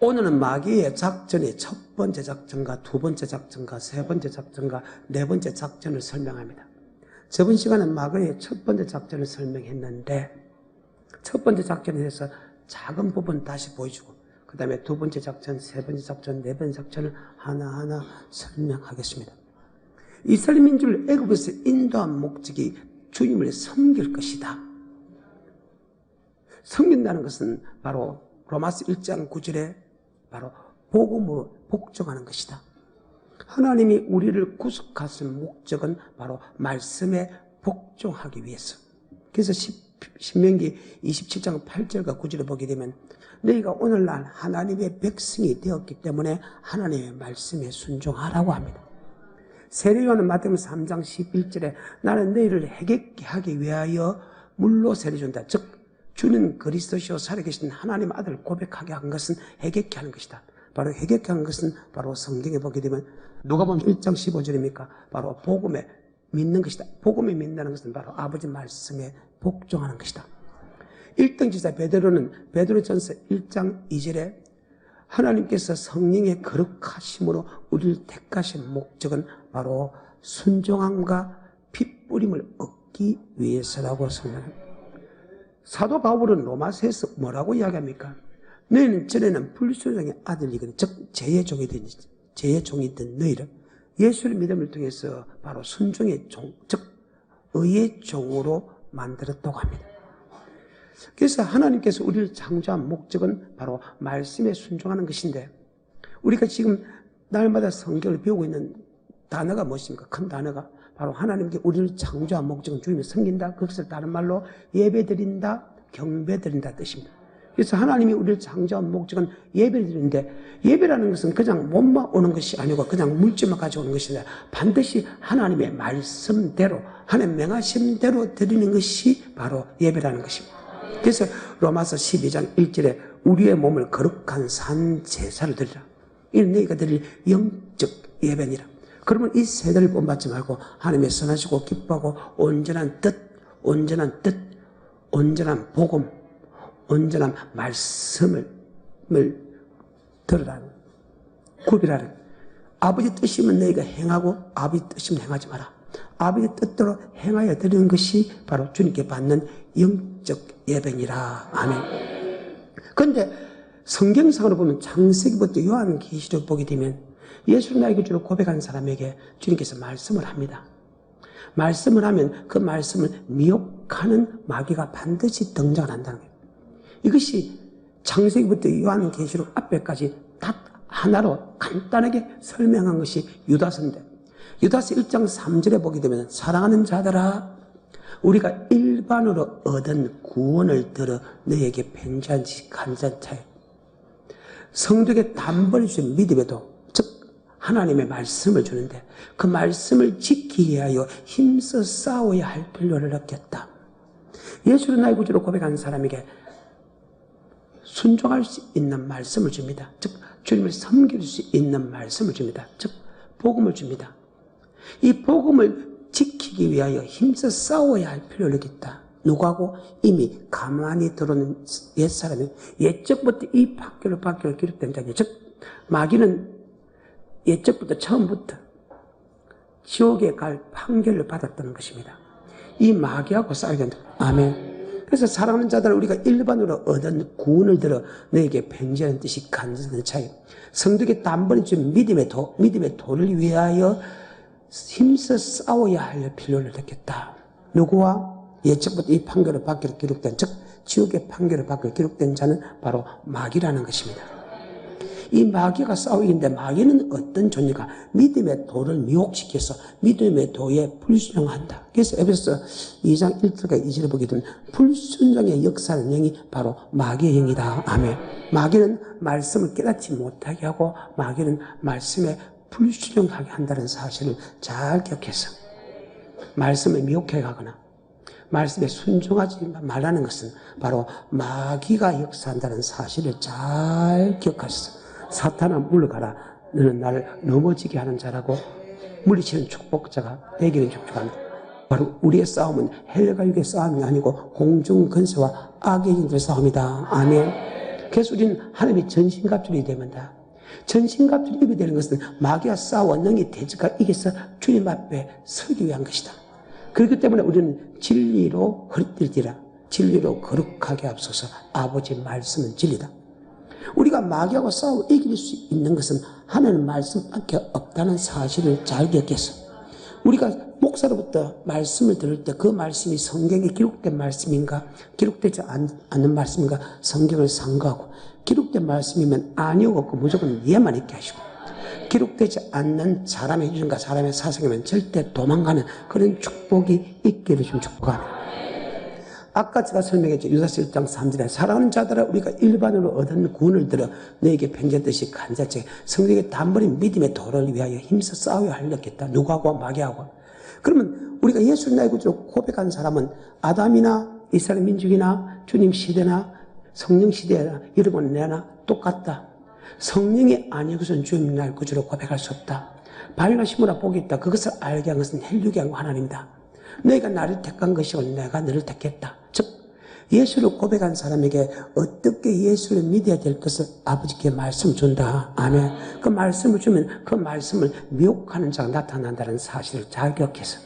오늘은 마귀의 작전의 첫 번째 작전과 두 번째 작전과 세 번째 작전과 네 번째 작전을 설명합니다. 저번 시간에 마귀의 첫 번째 작전을 설명했는데 첫 번째 작전에 대해서 작은 부분 다시 보여주고 그 다음에 두 번째 작전, 세 번째 작전, 네 번째 작전을 하나하나 설명하겠습니다. 이스라엘 민족을 애굽에서 인도한 목적이 주님을 섬길 것이다. 섬긴다는 것은 바로 로마서 1장 9절에 바로 복음으로 복종하는 것이다. 하나님이 우리를 구속하신 목적은 바로 말씀에 복종하기 위해서. 그래서 신명기 27장 8절과 9절을 보게 되면 너희가 오늘날 하나님의 백성이 되었기 때문에 하나님의 말씀에 순종하라고 합니다. 세례요한은 마태복음 3장 11절에 나는 너희를 해결케 하기 위하여 물로 세례준다. 즉 주는 그리스도시요 살아계신 하나님 아들을 고백하게 한 것은 해결케 하는 것이다. 바로 해결케 하는 것은 바로 성경에 보게 되면 누가복음 1장 15절입니까? 바로 복음에 믿는 것이다. 복음에 믿는다는 것은 바로 아버지 말씀에 복종하는 것이다. 1등 지사 베드로는 베드로전서 1장 2절에 하나님께서 성령의 거룩하심으로 우리를 택하신 목적은 바로 순종함과 핏뿌림을 얻기 위해서라고 설명합니다. 사도 바울은 로마서에서 뭐라고 이야기합니까? 너희는 전에는 불순종의 아들이거든, 즉 죄의 종이 된 너희를 예수의 믿음을 통해서 바로 순종의 종, 즉 의의 종으로 만들었다고 합니다. 그래서 하나님께서 우리를 창조한 목적은 바로 말씀에 순종하는 것인데 우리가 지금 날마다 성경을 배우고 있는 단어가 무엇입니까? 큰 단어가 바로 하나님께 우리를 창조한 목적은 주님을 섬긴다. 그것을 다른 말로 예배드린다, 경배드린다 뜻입니다. 그래서 하나님이 우리를 창조한 목적은 예배드리는데 예배라는 것은 그냥 몸만 오는 것이 아니고 그냥 물질만 가져오는 것이 아니라 반드시 하나님의 말씀대로 하나님 명하심대로 드리는 것이 바로 예배라는 것입니다. 그래서 로마서 12장 1절에 우리의 몸을 거룩한 산 제사를 드리라. 이는 너희가 드릴 영적 예배니라. 그러면 이 세대를 본받지 말고 하나님의 선하시고 기뻐하고 온전한 뜻, 온전한 복음, 온전한 말씀을 들으라는, 구별하는. 아버지 뜻이면 너희가 행하고 아버지 뜻이면 행하지 마라. 아버지 뜻대로 행하여 드리는 것이 바로 주님께 받는 영적 예배니라. 아멘. 그런데 성경상으로 보면 창세기부터 요한계시록 보게 되면 예수를 나의 구주로 고백한 사람에게 주님께서 말씀을 합니다. 말씀을 하면 그 말씀을 미혹하는 마귀가 반드시 등장을 한다는 거예요. 이것이 창세기부터 요한계시록 앞에까지 다 하나로 간단하게 설명한 것이 유다서인데 유다서 1장 3절에 보게 되면 사랑하는 자들아 우리가 일반으로 얻은 구원을 들어 너에게 편지한 지 간절차에 성도에게 단번에 주신 믿음에도 즉 하나님의 말씀을 주는데 그 말씀을 지키기 위하여 힘써 싸워야 할 필요를 느꼈다. 예수를 나의 구주로 고백한 사람에게 순종할 수 있는 말씀을 줍니다. 즉 주님을 섬길 수 있는 말씀을 줍니다. 즉 복음을 줍니다. 이 복음을 지키기 위하여 힘써 싸워야 할 필요를 느꼈다. 누구하고? 이미 가만히 들어오는 옛사람이 옛적부터 이 판결로 기록된 자니 즉 마귀는 옛적부터 처음부터 지옥에 갈 판결을 받았다는 것입니다. 이 마귀하고 싸워야 된다. 아멘. 그래서 사랑하는 자들 우리가 일반으로 얻은 구원을 들어 너에게 편지하는 뜻이 간절한 차이. 성도에게 단번에 준 믿음의 도를 위하여 힘써 싸워야 할 필요를 느꼈다. 누구와? 예측부터 이 판결을 받기로 기록된 즉 지옥의 판결을 받기로 기록된 자는 바로 마귀라는 것입니다. 이 마귀가 싸우기인데 마귀는 어떤 존재가 믿음의 도를 미혹시켜서 믿음의 도에 불순종한다. 그래서 에베소 2장 1절과 2절을 보게 되면 불순종의 역사하는 영이 바로 마귀의 영이다. 아멘. 마귀는 말씀을 깨닫지 못하게 하고 마귀는 말씀에 불순종하게 한다는 사실을 잘 기억해서 말씀을 미혹해 가거나 말씀에 순종하지 말라는 것은 바로 마귀가 역사한다는 사실을 잘 기억하셔서 사탄아 물러가라. 너는 나를 넘어지게 하는 자라고 물리치는 축복자가 되기를 축복합니다. 바로 우리의 싸움은 헬과 육의 싸움이 아니고 공중 근세와 악의 영들의 싸움이다. 아멘. 그래서 우리는 하나님이 전신갑주를 입어야 전신갑주를 입어야 되는 것은 마귀와 싸워 능히 대적과 이겨서 주님 앞에 서기 위한 것이다. 그렇기 때문에 우리는 진리로 허리띠를 진리로 거룩하게 앞서서 아버지 말씀은 진리다. 우리가 마귀하고 싸워 이길 수 있는 것은 하나님 말씀밖에 없다는 사실을 잘 기억해서 우리가 목사로부터 말씀을 들을 때 그 말씀이 성경에 기록된 말씀인가 기록되지 않는 말씀인가 성경을 상고하고 기록된 말씀이면 아니오고 없고 무조건 예만 있게 하시고 기록되지 않는 사람의 유전과 사람의 사상이면 절대 도망가는 그런 축복이 있기를 좀 축복합니다. 아까 제가 설명했죠. 유다서 1장 3절에 사랑하는 자들아 우리가 일반으로 얻은 구원을 들어 너에게 편지하듯이 간절히 성령의 단번인 믿음의 도를 위하여 힘써 싸워야 하려겠다. 누구하고 마귀하고. 그러면 우리가 예수를 나의 구주로 고백한 사람은 아담이나 이스라엘 민족이나 주님 시대나 성령 시대나 여러분 내나 똑같다. 성령이 아니고선 주님 나의 구주로 고백할 수 없다. 바위나 시무나 복이 있다. 그것을 알게 한 것은 헬류게 한 하나님이다. 너희가 나를 택한 것이고 내가 너를 택했다. 즉 예수를 고백한 사람에게 어떻게 예수를 믿어야 될 것을 아버지께 말씀을 준다. 아멘. 그 말씀을 주면 그 말씀을 미혹하는 자가 나타난다는 사실을 잘 기억해서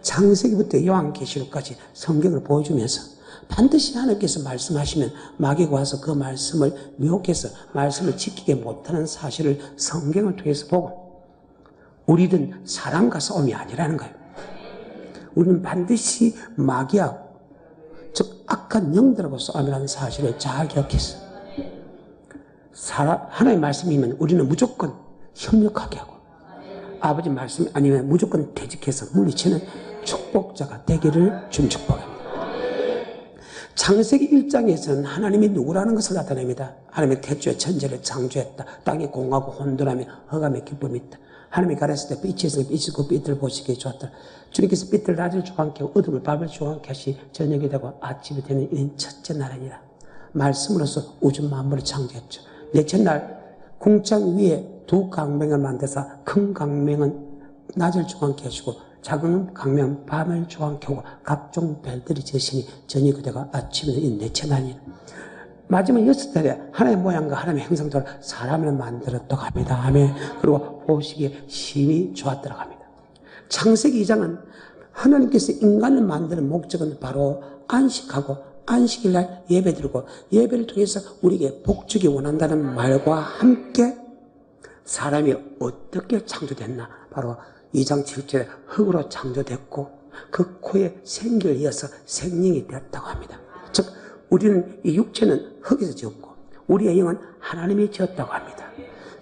창세기부터 요한계시록까지 성경을 보여주면서 반드시 하나님께서 말씀하시면 마귀가 와서 그 말씀을 미혹해서 말씀을 지키게 못하는 사실을 성경을 통해서 보고 우리는 사람과 싸움이 아니라는 거예요. 우리는 반드시 마귀하고 즉 악한 영들하고 싸움이라는 사실을 잘 기억해서 하나님의 말씀이면 우리는 무조건 협력하게 하고 아버지 말씀이 아니면 무조건 대적해서 물리치는 축복자가 되기를 좀 축복합니다. 창세기 1장에서는 하나님이 누구라는 것을 나타냅니다. 하나님의 태초에 천지를 창조했다. 땅이 공하고 혼돈하며 흑암의 기쁨이 있다. 하나님이 가렸을 때 빛이 있으니 빛이 그 빛을 보시기에 좋았다. 주님께서 빛을 낮을 주관케 하고 어둠을 밤을 주관케 하시 저녁이 되고 아침이 되는 이는 첫째 날이니라. 말씀으로서 우주 만물을 창조했죠. 넷째 날 궁창 위에 두 강명을 만들어서 큰 강명은 낮을 주관케 하시고 작은 강명은 밤을 주관케 하고 각종 별들이 지으시니 저녁이 되고 아침이 되는 이 넷째 날이니라. 마지막 6달에 하나님의 모양과 하나님의 형상대로 사람을 만들었다고 합니다. 아멘. 그리고 보시기에 심히 좋았다고 합니다. 창세기 2장은 하나님께서 인간을 만드는 목적은 바로 안식하고 안식일날 예배드리고 예배를 통해서 우리에게 복주기 원한다는 말과 함께 사람이 어떻게 창조됐나 바로 2장 7절에 흙으로 창조됐고 그 코에 생기를 이어서 생명이 되었다고 합니다. 즉 우리는 이 육체는 흙에서 지었고 우리의 영은 하나님이 지었다고 합니다.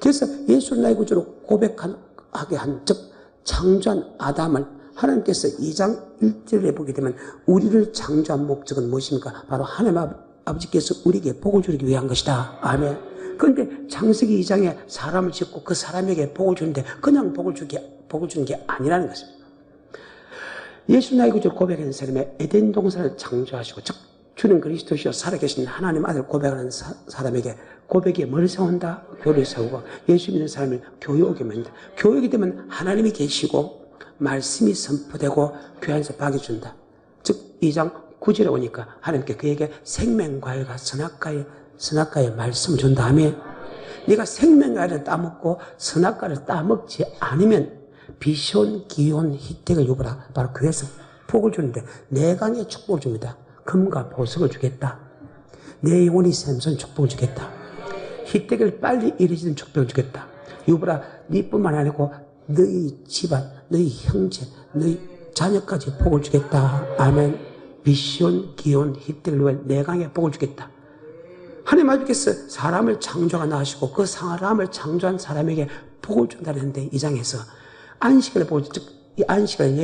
그래서 예수를 나의 구주로 고백하게 한 즉 창조한 아담을 하나님께서 2장 1절에 보게 되면 우리를 창조한 목적은 무엇입니까? 바로 하나님 아버지께서 우리에게 복을 주기 위한 것이다. 아멘. 그런데 창세기 2장에 사람을 짓고 그 사람에게 복을 주는데 그냥 복을 주는 게 아니라는 것입니다. 예수 나의 구주로 고백하는 사람의 에덴 동산을 창조하시고 즉 주는 그리스도시요 살아계신 하나님 아들 고백하는 사람에게 고백에 뭘 세운다? 교를 세우고 예수 믿는 사람을 교육이 됩니다. 교육이 되면 하나님이 계시고 말씀이 선포되고 교회 안에서 박이 준다. 즉 2장 9절에 오니까 하나님께 그에게 생명과일과 선악과의 말씀을 준 다음에 네가 생명과일을 따먹고 선악과를 따먹지 않으면 비시온, 기온, 희택을 입어라. 바로 교회에서 복을 주는데 내강의 축복을 줍니다. 금과 보석을 주겠다. 내 영혼이 샘솟는 축복을 주겠다. 희택을 빨리 이루어지는 축복을 주겠다. 유브라 네뿐만 아니고 너희 집안, 너희 형제, 너희 자녀까지 복을 주겠다. 아멘. 비시온, 기온, 희택을 위해 내강의 복을 주겠다. 하나님 아버지께서 사람을 창조하나 하시고 그 사람을 창조한 사람에게 복을 준다는 했는데 이 장에서 안식을 복을 즉 이 안식을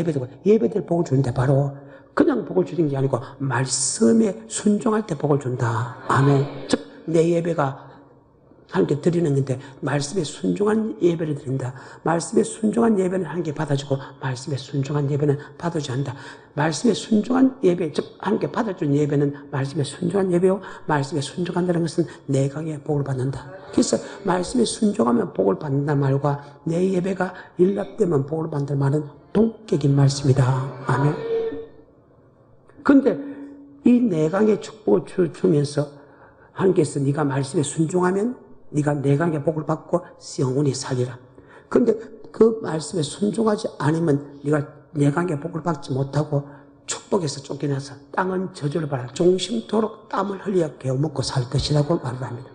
예배될 복을 주는데 바로 그냥 복을 주는 게 아니고 말씀에 순종할 때 복을 준다. 아멘. 즉 내 예배가 하나님께 드리는 건데 말씀에 순종한 예배를 드린다. 말씀에 순종한 예배는 하나님께 받아주고 말씀에 순종한 예배는 받아주지 않는다. 말씀에 순종한 예배 즉 하나님께 받아주는 예배는 말씀에 순종한 예배요. 말씀에 순종한다는 것은 내강의 복을 받는다. 그래서 말씀에 순종하면 복을 받는다는 말과 내 예배가 일납되면 복을 받는다는 말은 동격인 말씀이다. 아멘. 그런데 이 내강의 축복을 주면서 하나님께서 네가 말씀에 순종하면 네가 내강의 복을 받고 영원히 살리라. 그런데 그 말씀에 순종하지 않으면 네가 내강의 복을 받지 못하고 축복에서 쫓겨나서 땅은 저주를 받아 종심토록 땀을 흘려 개어먹고 살 것이라고 말을 합니다.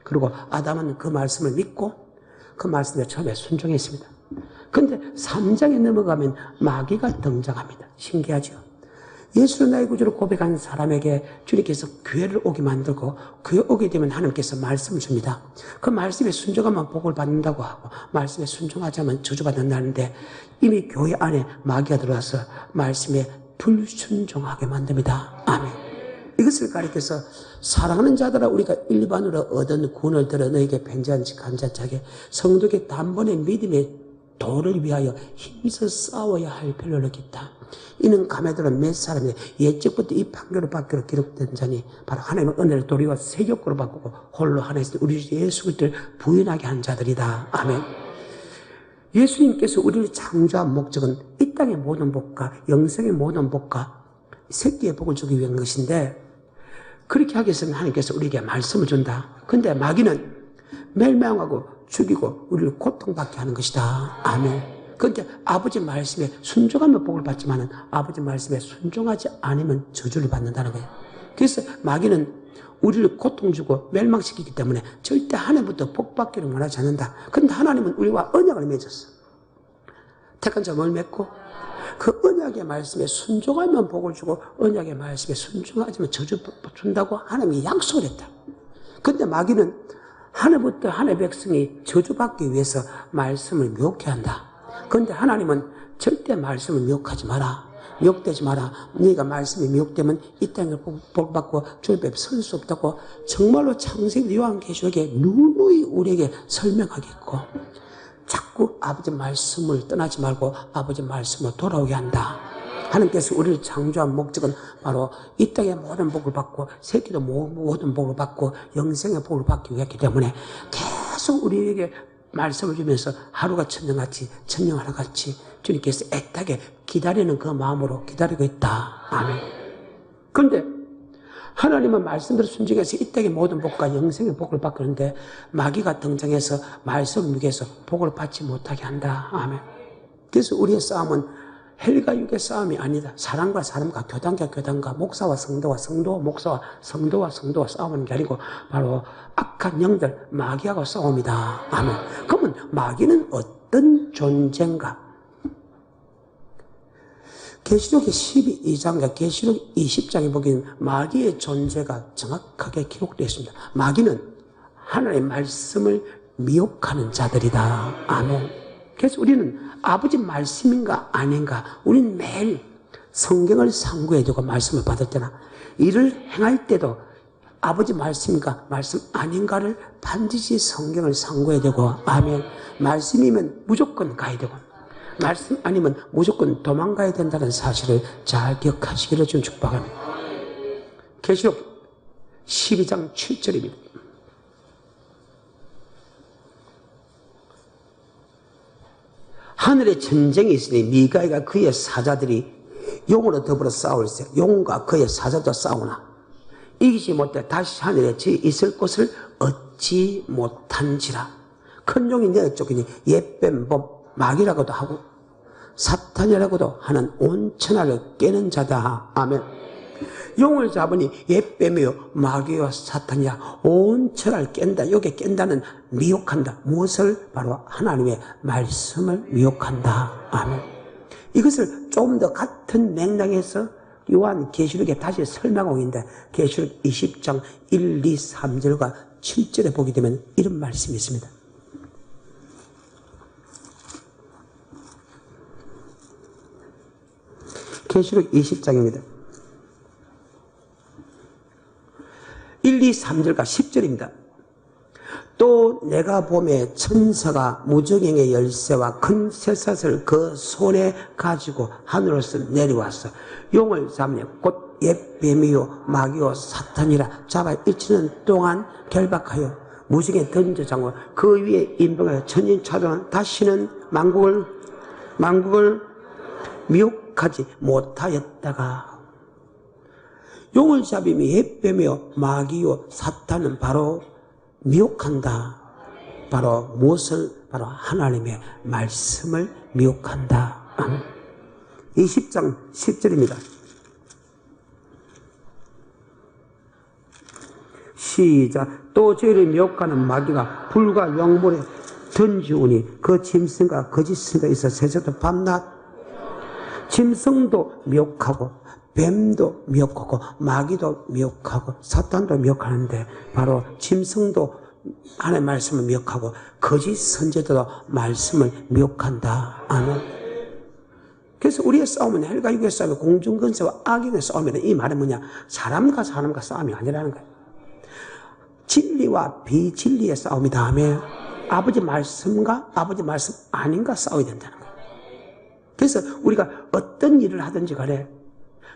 그리고 아담은 그 말씀을 믿고 그 말씀에 처음에 순종했습니다. 그런데 3장에 넘어가면 마귀가 등장합니다. 신기하죠? 예수를 나의 구주로 고백한 사람에게 주님께서 교회를 오게 만들고 교회 오게 되면 하나님께서 말씀을 줍니다. 그 말씀에 순종하면 복을 받는다고 하고 말씀에 순종하지 않으면 저주받는다는데 이미 교회 안에 마귀가 들어와서 말씀에 불순종하게 만듭니다. 아멘. 이것을 가리켜서 사랑하는 자들아 우리가 일반으로 얻은 구원을 들어 너에게 편지한지 간자차게 성도에게 단번에 믿음의 도를 위하여 힘써 싸워야 할 필요를 느꼈다. 이는 감에 들어 몇 사람이 옛적부터 이 판결을 받기로 기록된 자니 바로 하나님의 은혜를 도리어 세교권으로 바꾸고 홀로 하나님께서 우리 예수 그리스도를 부인하게 한 자들이다. 아멘. 예수님께서 우리를 창조한 목적은 이 땅의 모든 복과 영생의 모든 복과 새끼의 복을 주기 위한 것인데 그렇게 하기 위해서는 하나님께서 우리에게 말씀을 준다. 근데 마귀는 멸망하고 죽이고 우리를 고통받게 하는 것이다. 아멘. 그런데 아버지 말씀에 순종하면 복을 받지만 아버지 말씀에 순종하지 않으면 저주를 받는다는 거예요. 그래서 마귀는 우리를 고통 주고 멸망시키기 때문에 절대 하나님부터 복 받기를 원하지 않는다. 그런데 하나님은 우리와 언약을 맺었어. 택한 자 뭘 맺고 그 언약의 말씀에 순종하면 복을 주고 언약의 말씀에 순종하지만 저주 준다고 하나님이 약속을 했다. 그런데 마귀는 하늘부터 하늘 백성이 저주받기 위해서 말씀을 미혹해 한다. 그런데 하나님은 절대 말씀을 미혹하지 마라. 미혹되지 마라. 네가 말씀이 미혹되면 이 땅에 복받고 주님 앞에 설 수 없다고 정말로 창세기 요한계시록에 누누이 우리에게 설명하겠고 자꾸 아버지 말씀을 떠나지 말고 아버지 말씀으로 돌아오게 한다. 하나님께서 우리를 창조한 목적은 바로 이 땅의 모든 복을 받고 새끼도 모든 복을 받고 영생의 복을 받기 위했기 때문에 계속 우리에게 말씀을 주면서 하루가 천년같이 천년하루같이 주님께서 애타게 기다리는 그 마음으로 기다리고 있다. 아멘. 그런데 하나님은 말씀대로 순종해서 이 땅의 모든 복과 영생의 복을 받는데 마귀가 등장해서 말씀을 위해서 복을 받지 못하게 한다. 아멘. 그래서 우리의 싸움은 헬과 육의 싸움이 아니다. 사람과 사람과 교단과 교단과 목사와 성도와 성도와 목사와 성도와 성도와 싸우는 게 아니고 바로 악한 영들 마귀하고 싸움이다. 아멘. 그러면 마귀는 어떤 존재인가? 계시록의 12장과 계시록 20장에 보기에는 마귀의 존재가 정확하게 기록되어 있습니다. 마귀는 하나님의 말씀을 미혹하는 자들이다. 아멘. 그래서 우리는 아버지 말씀인가 아닌가 우리는 매일 성경을 상고해 두고 말씀을 받을 때나 일을 행할 때도 아버지 말씀인가 말씀 아닌가를 반드시 성경을 상고해 두고 아멘. 말씀이면 무조건 가야 되고 말씀 아니면 무조건 도망가야 된다는 사실을 잘 기억하시기를 좀 축복합니다. 계시록 12장 7절입니다. 하늘에 전쟁이 있으니 미가엘과 그의 사자들이 용으로 더불어 싸울세. 용과 그의 사자도 싸우나 이기지 못해 다시 하늘에 있을 곳을 얻지 못한지라. 큰 용이 내 쪽이니 옛뱀 마귀라고도 하고 사탄이라고도 하는 온 천하를 깨는 자다. 아멘. 용을 잡으니 옛뱀이요 마귀와 사탄이야 온 천하를 깬다. 여기 깬다는 미혹한다. 무엇을? 바로 하나님의 말씀을 미혹한다. 아멘. 이것을 좀 더 같은 맥락에서 요한 계시록에 다시 설명하고 있는데 계시록 20장 1, 2, 3절과 7절에 보게 되면 이런 말씀이 있습니다. 계시록 20장입니다. 1, 2, 3절과 10절입니다. 또 내가 보매 천사가 무저갱의 열쇠와 큰 쇠사슬을 그 손에 가지고 하늘에서 내려왔어. 용을 잡으며 곧 옛뱀이요 마귀요 사탄이라 잡아 일치는 동안 결박하여 무저갱에 던져장고 그 위에 임병하여 천인차도는 다시는 만국을 미혹하지 못하였다가 용을 잡으며 예배며 마귀요 사탄은 바로 미혹한다. 바로 무엇을? 바로 하나님의 말씀을 미혹한다. 20장 10절입니다. 시작. 또 저희를 미혹하는 마귀가 불과 영물에 던지오니 그 짐승과 거짓 선지자가 있어 세세도 밤낮 짐승도 미혹하고 뱀도 미혹하고 마귀도 미혹하고 사탄도 미혹하는데 바로 짐승도 하나님의 말씀을 미혹하고 거짓 선지자도 말씀을 미혹한다. 아멘. 그래서 우리의 싸움은 헬과 육의 싸움이 공중근세와 악인의 싸움이다. 이 말은 뭐냐? 사람과 사람과 싸움이 아니라는 거예요. 진리와 비진리의 싸움이 다음에 아버지 말씀과 아버지 말씀 아닌가 싸워야 된다는 거예요. 그래서 우리가 어떤 일을 하든지 간에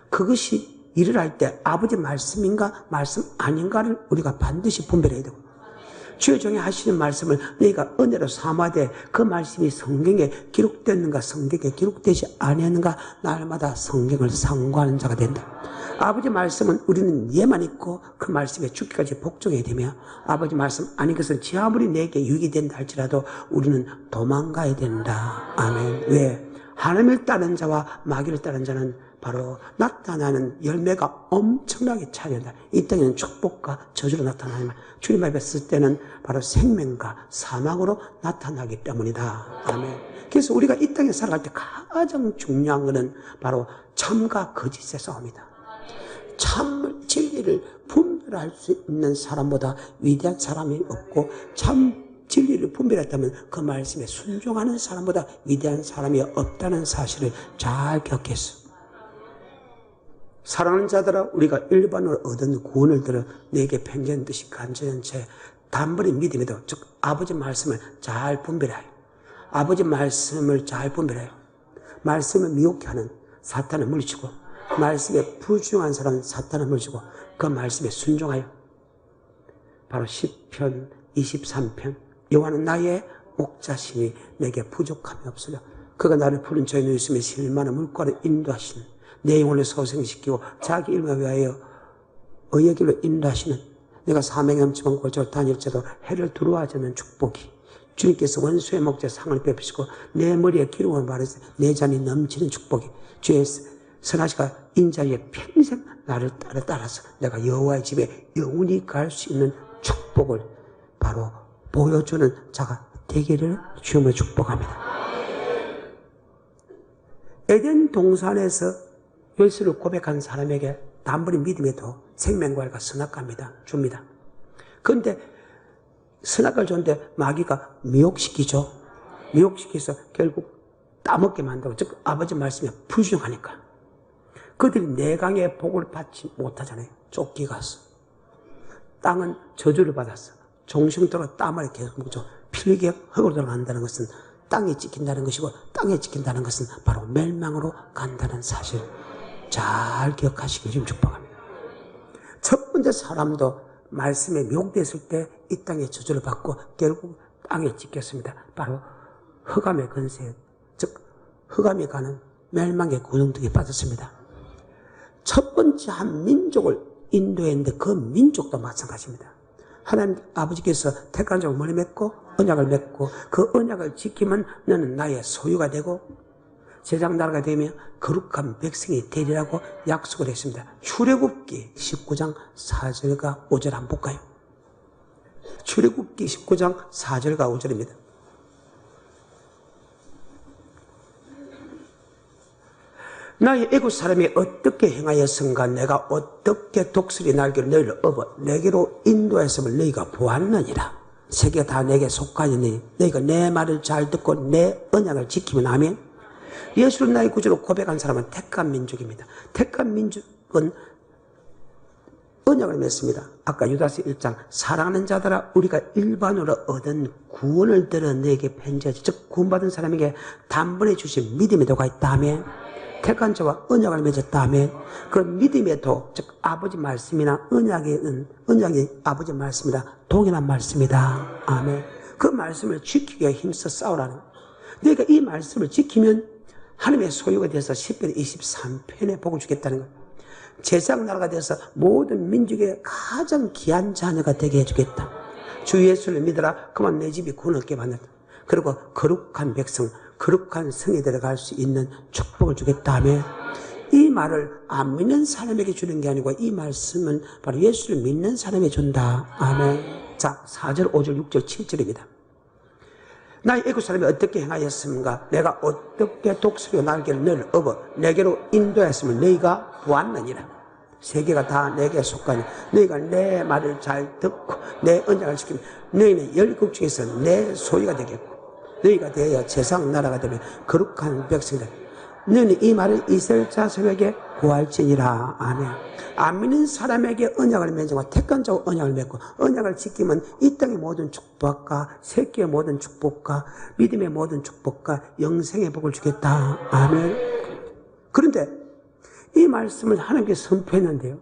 그것이 일을 할 때 아버지 말씀인가 말씀 아닌가를 우리가 반드시 분별해야 되고, 주의 종이 하시는 말씀을 너희가 은혜로 삼아되 그 말씀이 성경에 기록됐는가 성경에 기록되지 아니했는가 날마다 성경을 상고하는 자가 된다. 아버지 말씀은 우리는 예만 있고 그 말씀에 죽기까지 복종해야 되며, 아버지 말씀 아닌 것은 지 아무리 내게 유익이 된다 할지라도 우리는 도망가야 된다. 아멘. 왜? 하나님을 따르는 자와 마귀를 따르는 자는 바로 나타나는 열매가 엄청나게 차이한다. 이 땅에는 축복과 저주로 나타나지만 주님 앞에 섰을 때는 바로 생명과 사망으로 나타나기 때문이다. 아멘. 그래서 우리가 이 땅에 살아갈 때 가장 중요한 것은 바로 참과 거짓의 싸움이다. 참 진리를 분별할 수 있는 사람보다 위대한 사람이 없고, 참 진리를 분별했다면 그 말씀에 순종하는 사람보다 위대한 사람이 없다는 사실을 잘 기억했어. 사랑하는 자들아, 우리가 일반으로 얻은 구원을 들어 내게 편지한 듯이 간절한 채 단번에 믿음에도, 즉 아버지 말씀을 잘 분별하여, 아버지 말씀을 잘 분별하여 말씀을 미혹해 하는 사탄을 물리치고, 말씀에 불중한 사람은 사탄을 물리치고 그 말씀에 순종하여, 바로 시편 23편 여호와는 나의 목자시니 내게 부족함이 없으려 그가 나를 푸른 저의 누이심에 실만한 물가로 인도하시는, 내 영혼을 소생시키고 자기 이름을 위하여 의의 길로 인도하시는, 내가 사명에 넘치만 골짜기로 다닐지라도 해를 두려워하지 않는 축복이, 주님께서 원수의 목자에 상을 베푸시고 내 머리에 기름을 바르사 내 잔이 넘치는 축복이, 주의 선하시가 인자의 평생 나를 따라서 내가 여호와의 집에 영원히 갈 수 있는 축복을 바로 보여주는 자가 되기를 주님을 축복합니다. 에덴 동산에서 예수를 고백한 사람에게 단번에 믿음에도 생명과일과 선악과입니다. 줍니다. 그런데 선악과를 줬는데 마귀가 미혹시키죠. 미혹시켜서 결국 따먹게 만들고, 즉 아버지 말씀에 불순종하니까 그들이 내강의 복을 받지 못하잖아요. 쫓기가서 땅은 저주를 받았어. 종식토록 땀을 계속 먹죠. 필기 흙으로 들어간다는 것은 땅에 찍힌다는 것이고, 땅에 찍힌다는 것은 바로 멸망으로 간다는 사실 잘 기억하시길 좀 축복합니다. 첫 번째 사람도 말씀에 미혹됐을 때 이 땅에 저주를 받고 결국 땅에 찍혔습니다. 바로 흑암의 권세, 즉 흑암이 가는 멸망의 구덩텅이에 빠졌습니다. 첫 번째 한 민족을 인도했는데 그 민족도 마찬가지입니다. 하나님 아버지께서 택한 족을 머리 맺고 언약을 맺고 그 언약을 지키면 너는 나의 소유가 되고 제장 나라가 되며 거룩한 백성이 되리라고 약속을 했습니다. 출애굽기 19장 4절과 5절 한번 볼까요? 출애굽기 19장 4절과 5절입니다. 나의 애굽 사람이 어떻게 행하였은가, 내가 어떻게 독수리 날개로 너희를 업어 내게로 인도했음을 너희가 보았느니라. 세계가 다 내게 속하였느니 너희가 내 말을 잘 듣고 내 언약을 지키면 아멘. 예수를 나의 구주로 고백한 사람은 택한 민족입니다. 택한 민족은 언약을 맺습니다. 아까 유다서 1장 사랑하는 자들아, 우리가 일반으로 얻은 구원을 들어 내게 편지하지, 즉 구원받은 사람에게 단번에 주신 믿음의 도가 있다면, 택한 자와 언약을 맺었다면 그 믿음의 도, 즉 아버지 말씀이나 언약이 아버지 말씀이다, 동일한 말씀이다. 아멘. 그 말씀을 지키기 위해 힘써 싸우라는 거예요. 그러니까 이 말씀을 지키면 하나님의 소유가 돼서 시편 23편에 복을 주겠다는 거예요. 제사장 나라가 돼서 모든 민족의 가장 귀한 자녀가 되게 해주겠다. 주 예수를 믿어라. 그만 내 집이 구원 얻게 만들다. 그리고 거룩한 백성, 거룩한 성에 들어갈 수 있는 축복을 주겠다 하며, 이 말을 안 믿는 사람에게 주는 게 아니고 이 말씀은 바로 예수를 믿는 사람에게 준다. 아멘. 자, 4절, 5절, 6절, 7절입니다. 나의 애국 사람이 어떻게 행하였습니까? 내가 어떻게 독수리와 날개를 너를 업어 내게로 인도했음을 너희가 보았느니라. 세계가 다 내게 속하니 너희가 내 말을 잘 듣고 내 언약을 지키면 너희는 열국 중에서 내 소유가 되겠고 너희가 되어 제사장 나라가 되면 거룩한 백성이다. 너희는 이 말을 이스라엘 자손에게 고할지니라. 아멘. 안 믿는 사람에게 언약을 맺고 택한 자와 언약을 맺고 언약을 지키면 이 땅의 모든 축복과 새끼의 모든 축복과 믿음의 모든 축복과 영생의 복을 주겠다. 아멘. 그런데 이 말씀을 하나님께 선포했는데요,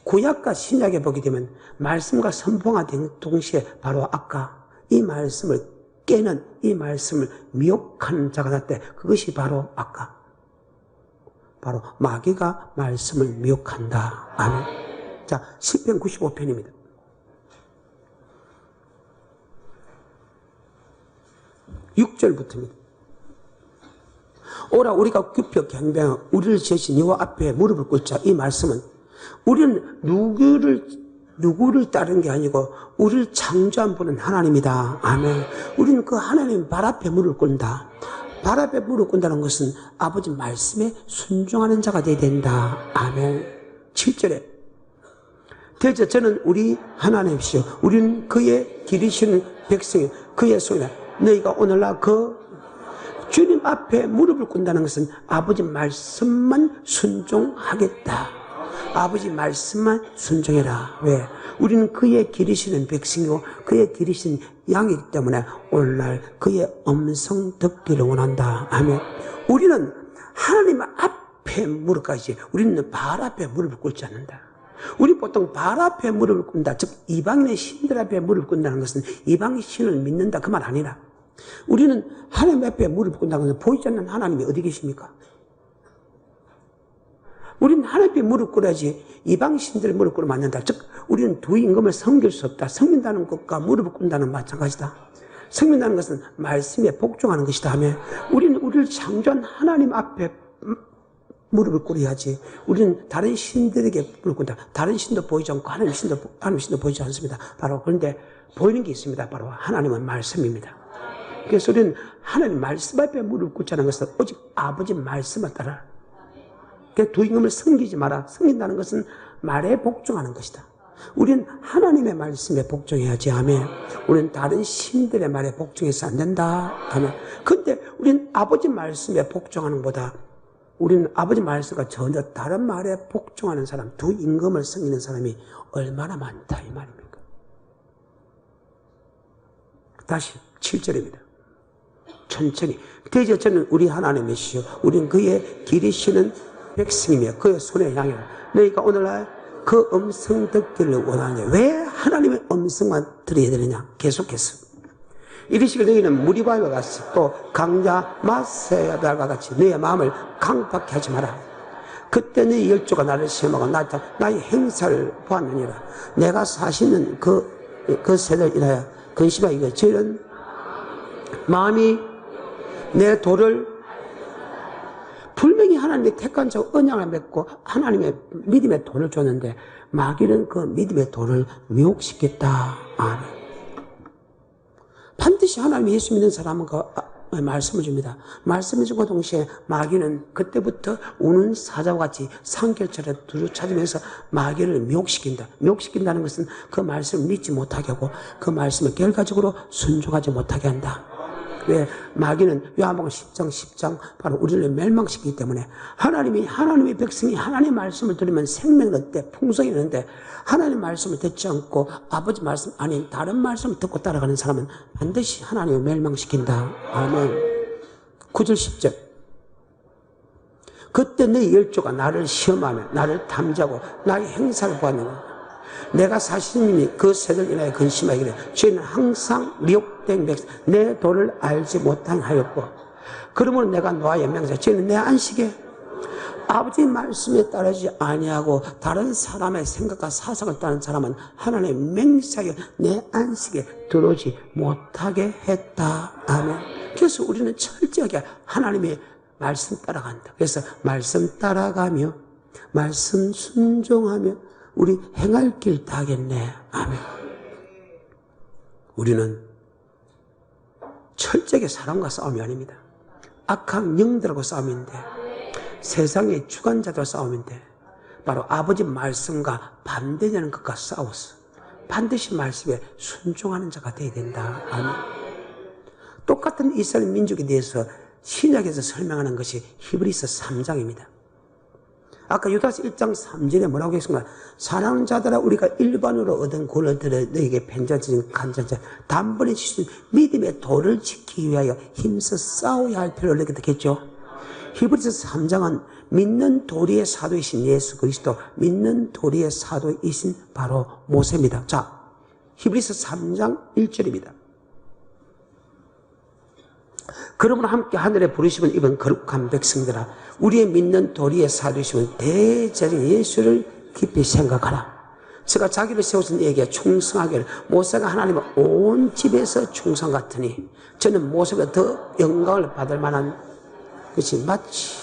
구약과 신약에 보게 되면 말씀과 선포가 된 동시에 바로 아까 이 말씀을 깨는, 이 말씀을 미혹하는 자가 났대. 그것이 바로 아까 바로 마귀가 말씀을 미혹한다. 아멘. 자, 시편 95편입니다. 6절부터입니다. 오라 우리가 급히 경배하여 우리를 지으신 여호와 앞에 무릎을 꿇자. 이 말씀은 우리는 누구를 따르는 게 아니고 우리를 창조한 분은 하나님이다. 아멘. 우리는 그 하나님 발 앞에 무릎을 꿇는다. 발 앞에 무릎 꿇는다는 것은 아버지 말씀에 순종하는 자가 되어야 된다. 아멘. 7절에 대저 저는 우리 하나님이시오. 우리는 그의 기르시는 백성이 그의 소유다. 너희가 오늘날 그 주님 앞에 무릎을 꿇는다는 것은 아버지 말씀만 순종하겠다. 아버지 말씀만 순종해라. 왜? 우리는 그의 기르시는 백성이고 그의 기르시는 양이기 때문에 오늘날 그의 음성 듣기를 원한다. 아멘. 우리는 하나님 앞에 무릎까지, 우리는 발 앞에 무릎을 꿇지 않는다. 우리 보통 발 앞에 무릎을 꿇는다. 즉 이방인의 신들 앞에 무릎을 꿇는다는 것은 이방인 신을 믿는다 그 말 아니라, 우리는 하나님 앞에 무릎을 꿇는다는 것은 보이지 않는 하나님이 어디 계십니까? 우리는 하나님 앞에 무릎 꿇어야지 이방 신들 무릎 꿇으면 안 된다. 즉 우리는 두 임금을 섬길 수 없다. 섬긴다는 것과 무릎을 꿇는다는 마찬가지다. 섬긴다는 것은 말씀에 복종하는 것이다 하며, 우리는 우리를 창조한 하나님 앞에 무릎을 꿇어야지. 우리는 다른 신들에게 무릎 꿇는다. 다른 신도 보이지 않고 하나님 신도 보이지 않습니다. 바로 그런데 보이는 게 있습니다. 바로 하나님은 말씀입니다. 그래서 우리는 하나님 말씀 앞에 무릎 꿇자는 것은 오직 아버지 말씀을 따라. 두 임금을 섬기지 마라. 섬긴다는 것은 말에 복종하는 것이다. 우리는 하나님의 말씀에 복종해야지 하며, 우리는 다른 신들의 말에 복종해서 안 된다 하며, 근데 우리는 아버지 말씀에 복종하는 것보다 우리는 아버지 말씀과 전혀 다른 말에 복종하는 사람, 두 임금을 섬기는 사람이 얼마나 많다 이 말입니까? 다시 7절입니다. 천천히 대저 저는 우리 하나님이시오. 우리는 그의 기르시는 백성이며 그의 손에 양이라. 너희가 오늘날 그 음성 듣기를 원하느냐. 왜 하나님의 음성만 들어야 되느냐. 계속해서 이르시길 너희는 무리바위와 같이 또 강자 마세야달과 같이 너희의 마음을 강팍케 하지 마라. 그때 너희 열조가 나를 시험하고 나의 행사를 보았느니라. 내가 사시는 그 세대를 인하여 근심하기가 저런 마음이 내 도를, 분명히 하나님의 택한 자 언약을 맺고 하나님의 믿음의 돈을 줬는데 마귀는 그 믿음의 돈을 미혹시켰다. 아멘. 반드시 하나님 예수 믿는 사람은 그 말씀을 줍니다. 말씀을 주고 동시에 마귀는 그때부터 우는 사자와 같이 산결처럼 두루 찾으면서 마귀를 미혹시킨다. 미혹시킨다는 것은 그 말씀을 믿지 못하게 하고 그 말씀을 결과적으로 순종하지 못하게 한다. 왜? 마귀는 요한복음 10장 바로 우리를 멸망시키기 때문에, 하나님의 백성이 하나님의 말씀을 들으면 생명을 얻대, 풍성이 있는데 하나님의 말씀을 듣지 않고 아버지 말씀 아닌 다른 말씀을 듣고 따라가는 사람은 반드시 하나님을 멸망시킨다. 아멘. 9절 10절 그때 내 열조가 나를 시험하며 나를 탐지하고 나의 행사를 보았느냐. 내가 사실님이 그 세대를 인하여 근심하기를 저희는 항상 미혹된 백성 내 도를 알지 못하게 하였고, 그러므로 내가 노아의 명사 저희는 내 안식에 아버지 말씀에 따르지 아니하고 다른 사람의 생각과 사상을 따르는 사람은 하나님의 맹세하여 내 안식에 들어오지 못하게 했다. 아멘. 그래서 우리는 철저하게 하나님의 말씀 따라간다. 그래서 말씀 따라가며 말씀 순종하며 우리 행할 길 다하겠네. 아멘. 우리는 철저하게 사람과 싸움이 아닙니다. 악한 영들하고 싸움인데, 세상의 주관자들과 싸움인데, 바로 아버지 말씀과 반대되는 것과 싸웠어. 반드시 말씀에 순종하는 자가 되어야 된다. 아멘. 똑같은 이스라엘 민족에 대해서 신약에서 설명하는 것이 히브리서 3장입니다. 아까 유다서 1장 3절에 뭐라고 했습니까? 사랑자들아, 우리가 일반으로 얻은 권한들을 너에게 편지하신 간절자 단번에 주신 믿음의 도를 지키기 위하여 힘써 싸워야 할 필요를 느꼈겠죠. 히브리서 3장은 믿는 도리의 사도이신 예수 그리스도, 믿는 도리의 사도이신 바로 모세입니다. 자, 히브리서 3장 1절입니다. 그러므로 함께 하늘에 부르심을 입은 거룩한 백성들아, 우리의 믿는 도리의 사도이심은 대제사장 예수를 깊이 생각하라. 제가 자기를 세우신 이에게 충성하기를, 모세가 하나님의 온 집에서 충성 같으니 저는 모세보다 더 영광을 받을 만한 것이 마치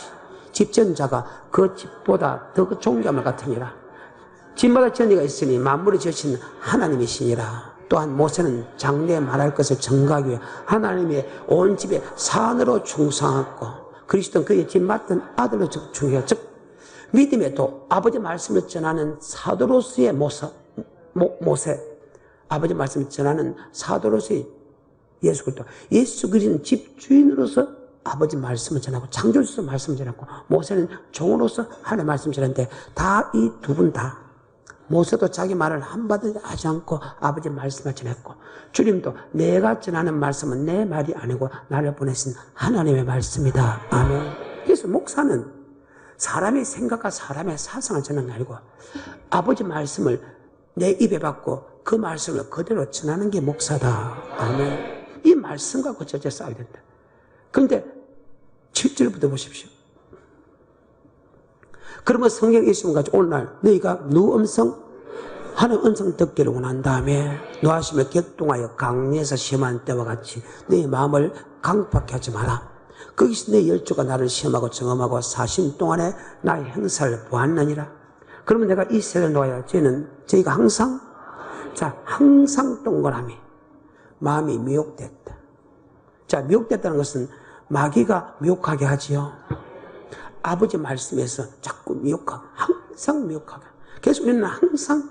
집전자가 그 집보다 더 존귀함을 같으니라. 집마다 전이가 있으니 만물을 지으신 하나님이시니라. 또한 모세는 장래에 말할 것을 전가하기 위해 하나님의 온 집에 산으로 충성하고, 그리스도는 그의 집 맡은 아들로 충성하여, 즉 믿음의 도, 아버지 말씀을 전하는 사도로서의 모세, 아버지 말씀을 전하는 사도로서의 예수 그리스도, 예수 그리스도는 집주인으로서 아버지 말씀을 전하고 창조주로서 말씀을 전하고, 모세는 종으로서 하나님의 말씀을 전하는데, 다 이 두 분 다, 모세도 자기 말을 한마디 하지 않고 아버지 말씀을 전했고, 주님도 내가 전하는 말씀은 내 말이 아니고 나를 보내신 하나님의 말씀이다. 아멘. 그래서 목사는 사람의 생각과 사람의 사상을 전하는 게 아니고 아버지 말씀을 내 입에 받고 그 말씀을 그대로 전하는 게 목사다. 아멘. 이 말씀과 그 절제 싸워야 된다. 그런데 7절부터 보십시오. 그러면 성경 예수님 가지고 오늘날 너희가 누 음성 하는 음성 듣기를 원한 다음에 노하심을 격동하여 강리에서 시험한 때와 같이 너희 마음을 강팍해 하지 마라. 거기서 내 열조가 나를 시험하고 정험하고 40년 동안에 나의 행사를 보았느니라. 그러면 내가 이 세를 놓아야 저희가 항상 동그라미 마음이 미혹됐다. 자, 미혹됐다는 것은 마귀가 미혹하게 하지요. 아버지 말씀에서 자꾸 미혹하고, 항상 미혹하고. 그래서 우리는 항상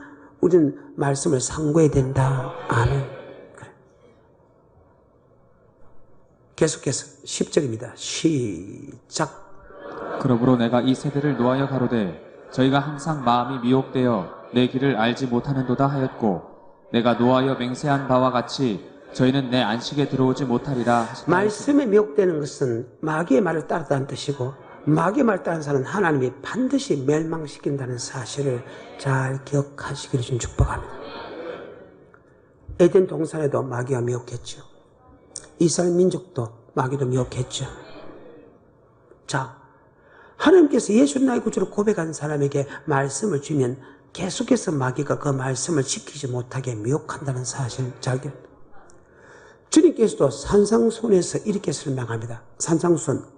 말씀을 상고해야 된다. 아멘. 그래. 계속해서 10절입니다. 시작. 그러므로 내가 이 세대를 노하여 가로되 저희가 항상 마음이 미혹되어 내 길을 알지 못하는도다 하였고, 내가 노하여 맹세한 바와 같이 저희는 내 안식에 들어오지 못하리라 하시다. 말씀에 미혹되는 것은 마귀의 말을 따르다는 뜻이고, 마귀의 말 따르는 사람은 하나님이 반드시 멸망시킨다는 사실을 잘 기억하시기를 좀 축복합니다. 에덴 동산에도 마귀가 미혹했죠. 이스라엘 민족도 마귀도 미혹했죠. 자, 하나님께서 예수는 나의 구주로 고백한 사람에게 말씀을 주면 계속해서 마귀가 그 말씀을 지키지 못하게 미혹한다는 사실을 잘 기억합니다. 주님께서도 산상수훈에서 이렇게 설명합니다. 산상수훈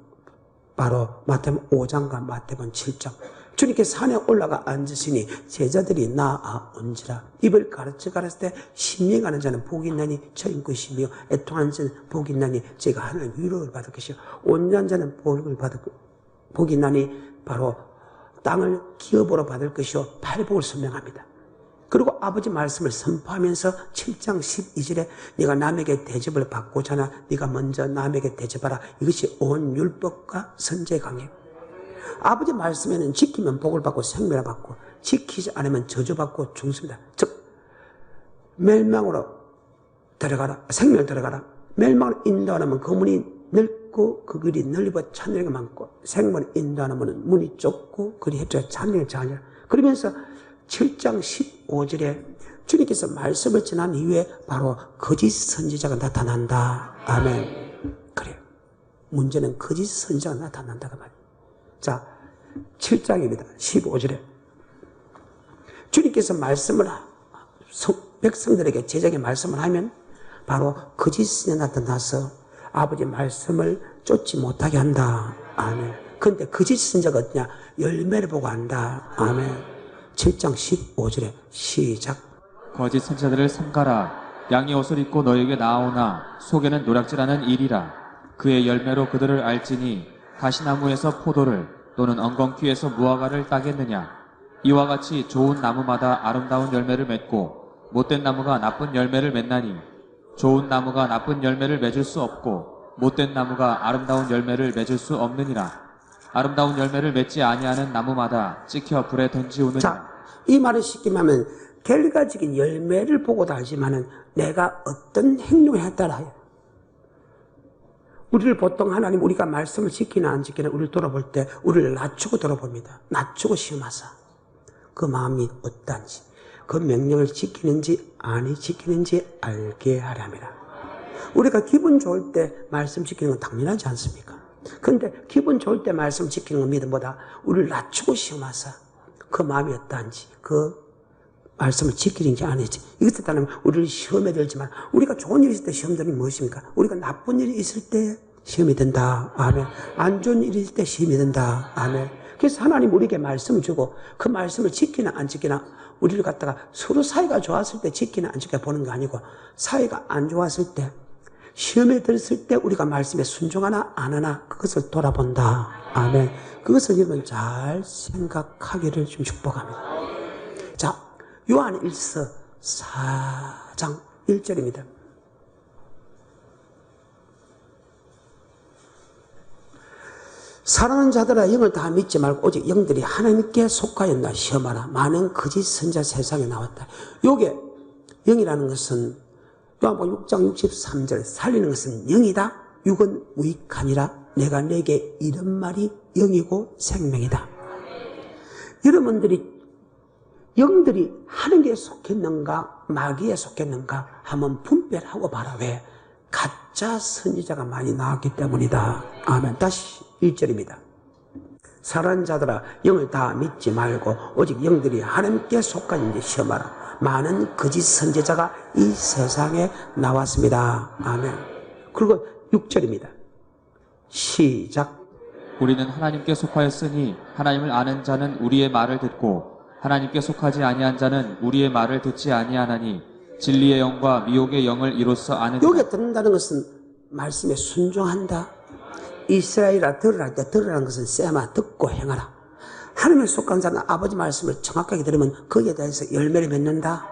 바로 마태복음 5장과 마태복음 7장. 주님께서 산에 올라가 앉으시니 제자들이 나아온지라. 입을 가르쳐 가르칠 때 심히 가는 자는 복이 있나니 저인 것이며, 애통하는 자는 복이 있나니 제가 하나님의 위로를 받을 것이요, 온전한 자는 복이 있나니 바로 땅을 기업으로 받을 것이요, 팔복을 설명합니다. 그리고 아버지 말씀을 선포하면서 7장 12절에 네가 남에게 대접을 받고자 하나 네가 먼저 남에게 대접하라. 이것이 온 율법과 선지의 강해. 아버지 말씀에는 지키면 복을 받고 생명을 받고, 지키지 않으면 저주받고 죽습니다. 즉 멸망으로 들어가라, 생명을 들어가라. 멸망을 인도하면 그 문이 넓고 그 길이 넓어 찬양이 많고, 생명을 인도하면 문이 좁고 그리 heb자가 찬양이 작으니라. 그러면서 7장 15절에 주님께서 말씀을 전한 이후에 바로 거짓 선지자가 나타난다. 아멘. 그래요. 문제는 거짓 선지자가 나타난다가 말이에요. 자, 7장입니다. 15절에 주님께서 말씀을 백성들에게 제자에게 말씀을 하면 바로 거짓 선지자 나타나서 아버지 말씀을 쫓지 못하게 한다. 아멘. 그런데 거짓 선지자가 어떠냐? 열매를 보고 한다. 아멘. 7장 15절에 시작. 거짓 선지자들을 삼가라. 양의 옷을 입고 너에게 나아오나 속에는 노략질하는 일이라. 그의 열매로 그들을 알지니 가시나무에서 포도를 또는 엉겅퀴에서 무화과를 따겠느냐. 이와 같이 좋은 나무마다 아름다운 열매를 맺고 못된 나무가 나쁜 열매를 맺나니 좋은 나무가 나쁜 열매를 맺을 수 없고 못된 나무가 아름다운 열매를 맺을 수 없느니라. 아름다운 열매를 맺지 아니하는 나무마다 찍혀 불에 던지우느니라. 자, 이 말을 쉽게 말하면 결과적인 열매를 보고도 알지만은 내가 어떤 행동을 했다라 해요. 우리를 보통 하나님 우리가 말씀을 지키나 안 지키나 우리를 돌아볼 때 우리를 낮추고 돌아봅니다. 낮추고 시험하사 그 마음이 어떠한지 그 명령을 지키는지 아니 지키는지 알게 하랍니다. 우리가 기분 좋을 때 말씀 지키는 건 당연하지 않습니까? 그런데 기분 좋을 때 말씀 지키는 건 믿음보다 우리를 낮추고 시험하사 그 마음이 어떠한지 그 말씀을 지키는지 아니지. 이것에 따르면 우리를 시험에 들지만 우리가 좋은 일이 있을 때 시험 들면 무엇입니까? 우리가 나쁜 일이 있을 때 시험이 든다. 아멘. 안 좋은 일이 있을 때 시험이 든다. 아멘. 그래서 하나님 우리에게 말씀을 주고 그 말씀을 지키나 안 지키나 우리를 갖다가 서로 사이가 좋았을 때 지키나 안 지키나 보는 게 아니고 사이가 안 좋았을 때 시험에 들었을 때 우리가 말씀에 순종하나 안 하나 그것을 돌아본다. 아멘. 그것을 여러분 잘 생각하기를 좀 축복합니다. 자, 요한 1서 4장 1절입니다. 사랑하는 자들아 영을 다 믿지 말고 오직 영들이 하나님께 속하였나 시험하라. 많은 거짓 선지자 세상에 나왔다. 요게 영이라는 것은 요한복음 6장 63절 살리는 것은 영이다. 육은 무익하니라. 내가 내게 이런 말이 영이고 생명이다. 여러분들이 영들이 하나님께 속했는가 마귀에 속했는가 한번 분별하고 봐라. 왜? 가짜 선지자가 많이 나왔기 때문이다. 아멘. 다시 1절입니다. 사랑하는 자들아 영을 다 믿지 말고 오직 영들이 하나님께 속하는지 시험하라. 많은 거짓 선지자가 이 세상에 나왔습니다. 아멘. 그리고 6절입니다. 시작. 우리는 하나님께 속하였으니 하나님을 아는 자는 우리의 말을 듣고 하나님께 속하지 아니한 자는 우리의 말을 듣지 아니하나니 진리의 영과 미혹의 영을 이로써 아느니라. 여기에 듣는다는 것은 말씀에 순종한다. 이스라엘아 들으라 할 때 들으라는 것은 쎄마 듣고 행하라. 하나님에 속한 자는 아버지 말씀을 정확하게 들으면 거기에 대해서 열매를 맺는다.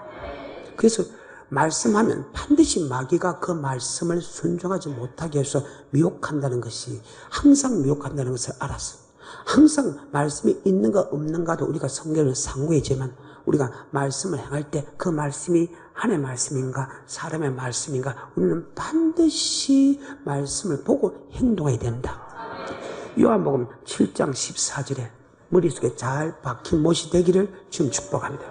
그래서 말씀하면 반드시 마귀가 그 말씀을 순종하지 못하게 해서 미혹한다는 것이 항상 미혹한다는 것을 알았어. 항상 말씀이 있는가 없는가도 우리가 성경을 상고했지만 우리가 말씀을 행할 때 그 말씀이 하나님의 말씀인가 사람의 말씀인가 우리는 반드시 말씀을 보고 행동해야 된다. 요한복음 7장 14절에 머릿속에 잘 박힌 못이 되기를 지금 축복합니다.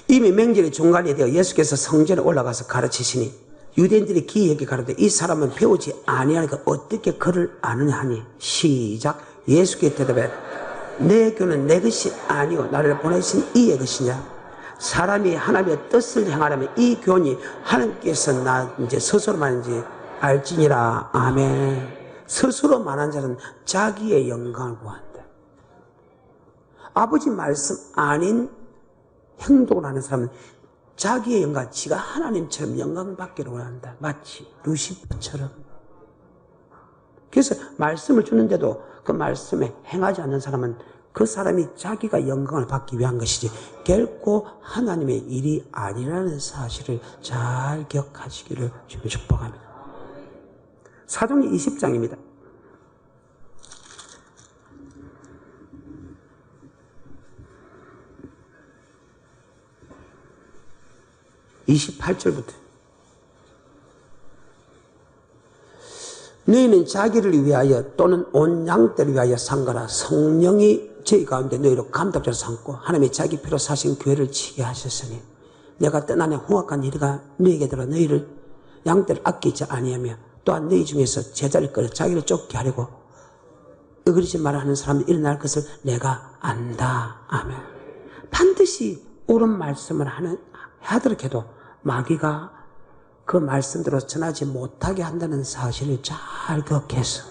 이미 명절이 중간이 되어 예수께서 성전에 올라가서 가르치시니 유대인들이 기이하게 가로되 이 사람은 배우지 아니하니까 어떻게 그를 아느냐 하니 시작. 예수께 대답해 내 교는 내 것이 아니요 나를 보내신 이의 것이냐. 사람이 하나님의 뜻을 행하려면 이 교훈이 하나님께서 나 이제 스스로 말인지 알지니라. 아멘. 스스로 말한 자는 자기의 영광을 구한다. 아버지 말씀 아닌 행동을 하는 사람은 자기의 영광, 지가 하나님처럼 영광 받기를 원한다. 마치 루시퍼처럼. 그래서 말씀을 주는데도 그 말씀에 행하지 않는 사람은 그 사람이 자기가 영광을 받기 위한 것이지 결코 하나님의 일이 아니라는 사실을 잘 기억하시기를 주님 축복합니다. 사도행전 20장입니다. 28절부터 너희는 자기를 위하여 또는 온 양떼를 위하여 상가라. 성령이 저희 가운데 너희를 감독자로 삼고 하나님의 자기 피로 사신 교회를 치게 하셨으니 내가 떠나는 흉악한 일이가 너희에게 들어 너희를 양떼를 아끼지 아니하며 또한 너희 중에서 제자를 끌어 자기를 쫓게 하려고 어그리지 말아 하는 사람이 일어날 것을 내가 안다. 아멘. 반드시 옳은 말씀을 하더라도 마귀가 그 말씀대로 전하지 못하게 한다는 사실을 잘 기억해서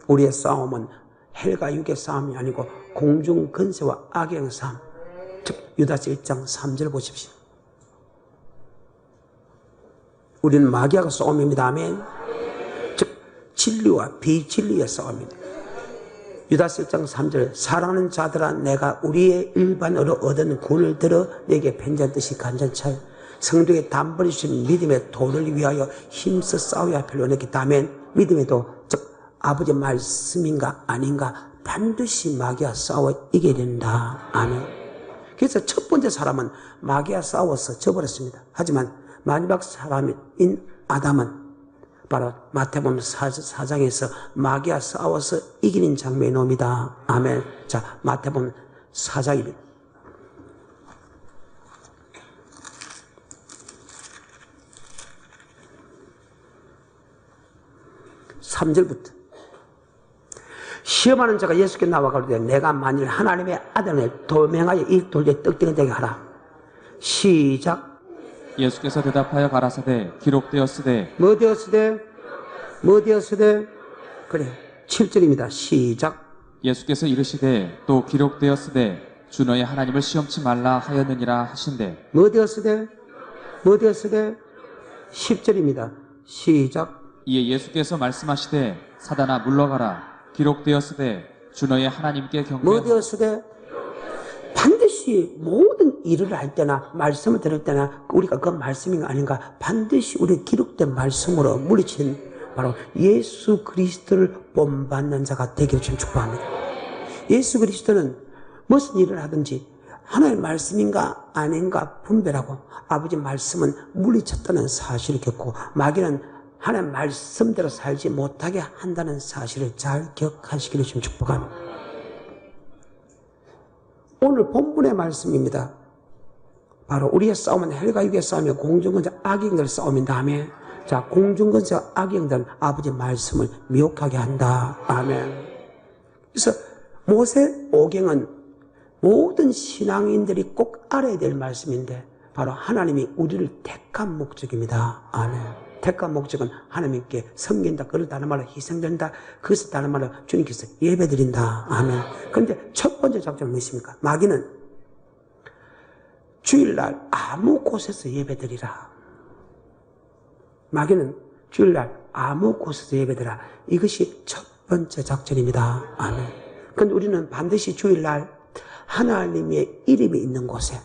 우리의 싸움은 헬과 육의 싸움이 아니고 공중 근세와 악의 싸움, 즉 유다서 1장 3절 보십시오. 우리는 마귀하고 싸움입니다. 아멘. 즉 진리와 비진리의 싸움입니다. 유다서 1장 3절 사랑하는 자들아 내가 우리의 일반으로 얻은 구원을 들어 내게 편지한 뜻이 간절차요 성도의 단번에 주신 믿음의 도를 위하여 힘써 싸워야 할 필요는 있기 때문에 믿음의 도, 즉 아버지 말씀인가 아닌가 반드시 마귀와 싸워 이겨야 된다. 아멘. 그래서 첫 번째 사람은 마귀와 싸워서 져버렸습니다. 하지만 마지막 사람인 아담은 바로 마태복음 4장에서 마귀와 싸워서 이기는 장면이 나옵니다. 아멘. 자, 마태복음 4장입니다. 3절부터 시험하는 자가 예수께 나와 가로되 내가 만일 하나님의 아들을 도명하여 이 돌에 떡대가 되게 하라. 시작. 예수께서 대답하여 가라사대 기록되었으되 뭐 되었으되 그래 7절입니다. 시작. 예수께서 이르시되 또 기록되었으되 주 너의 하나님을 시험치 말라 하였느니라 하신대 뭐 되었으되 10절입니다. 시작. 이에 예수께서 말씀하시되 사단아 물러가라 기록되었으되 주 너의 하나님께 뭐 경배하라 되었으되 반드시 모든 일을 할 때나 말씀을 들을 때나 우리가 그 말씀인가 아닌가 반드시 우리 기록된 말씀으로 물리친 바로 예수 그리스도를 본받는 자가 되기를 좀 축복합니다. 예수 그리스도는 무슨 일을 하든지 하나님의 말씀인가 아닌가 분별하고 아버지 말씀은 물리쳤다는 사실을 겪고 마귀는 하나님 말씀대로 살지 못하게 한다는 사실을 잘 기억하시기를 좀 축복합니다. 오늘 본문의 말씀입니다. 바로 우리의 싸움은 헬과 육의 싸움이며 공중근세 악의 영들의 싸움인 다음에 자 공중근세와 악의 영들은 아버지 말씀을 미혹하게 한다. 아멘. 그래서 모세 오경은 모든 신앙인들이 꼭 알아야 될 말씀인데 바로 하나님이 우리를 택한 목적입니다. 아멘. 택한 목적은 하나님께 섬긴다. 그를 다른 말로 희생된다. 그것을 다른 말로 주님께서 예배드린다. 아멘. 그런데 첫 번째 작전은 무엇입니까? 마귀는 주일날 아무 곳에서 예배드리라. 마귀는 주일날 아무 곳에서 예배드리라. 이것이 첫 번째 작전입니다. 아멘. 그런데 우리는 반드시 주일날 하나님의 이름이 있는 곳에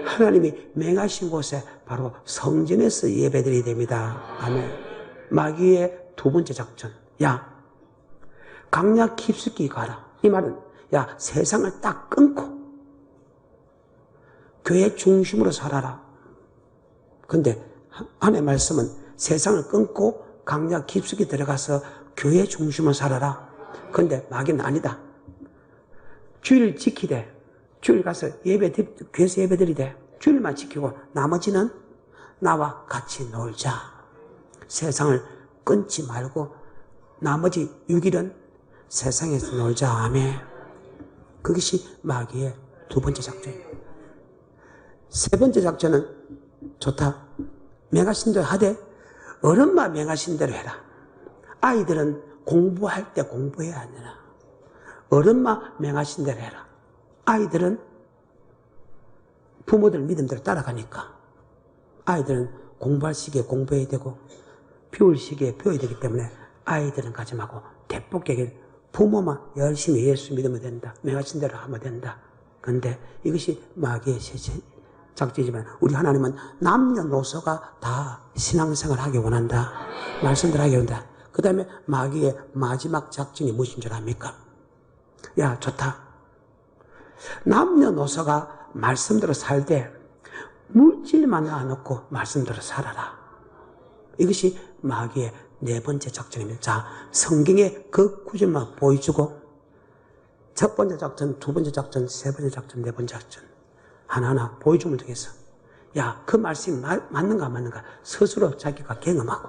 하나님이 맹하신 곳에 바로 성전에서 예배드려야 됩니다. 아멘. 마귀의 두 번째 작전. 야, 강약 깊숙이 가라. 이 말은 야, 세상을 딱 끊고 교회 중심으로 살아라. 근데 하나님의 말씀은 세상을 끊고 강약 깊숙이 들어가서 교회 중심으로 살아라. 근데 마귀는 아니다. 주일 지키되 주일 가서 교회에서 예배드리되 주일만 지키고 나머지는 나와 같이 놀자. 세상을 끊지 말고 나머지 6일은 세상에서 놀자. 아멘. 그것이 마귀의 두 번째 작전입니다. 세 번째 작전은 좋다. 맹하신 대로 하되 어른마 맹하신 대로 해라. 아이들은 공부할 때 공부해야 하느라 어른마 맹하신 대로 해라. 아이들은 부모들 믿음대로 따라가니까 아이들은 공부할 시기에 공부해야 되고 배울 시기에 배워야 되기 때문에 아이들은 가지 말고 대폭에게 부모만 열심히 예수 믿으면 된다. 맹하신 대로 하면 된다. 그런데 이것이 마귀의 작전이지만 우리 하나님은 남녀노소가 다 신앙생활 하기 원한다. 말씀대로 하기 원한다. 그 다음에 마귀의 마지막 작전이 무엇인 줄 압니까? 야, 좋다. 남녀노소가 말씀대로 살되 물질만 놔놓고 말씀대로 살아라. 이것이 마귀의 네 번째 작전입니다. 자, 성경의 그 구절만 보여주고 첫 번째 작전, 두 번째 작전, 세 번째 작전, 네 번째 작전 하나하나 보여주면 되겠어. 야, 그 말씀이 맞는가 안 맞는가 스스로 자기가 경험하고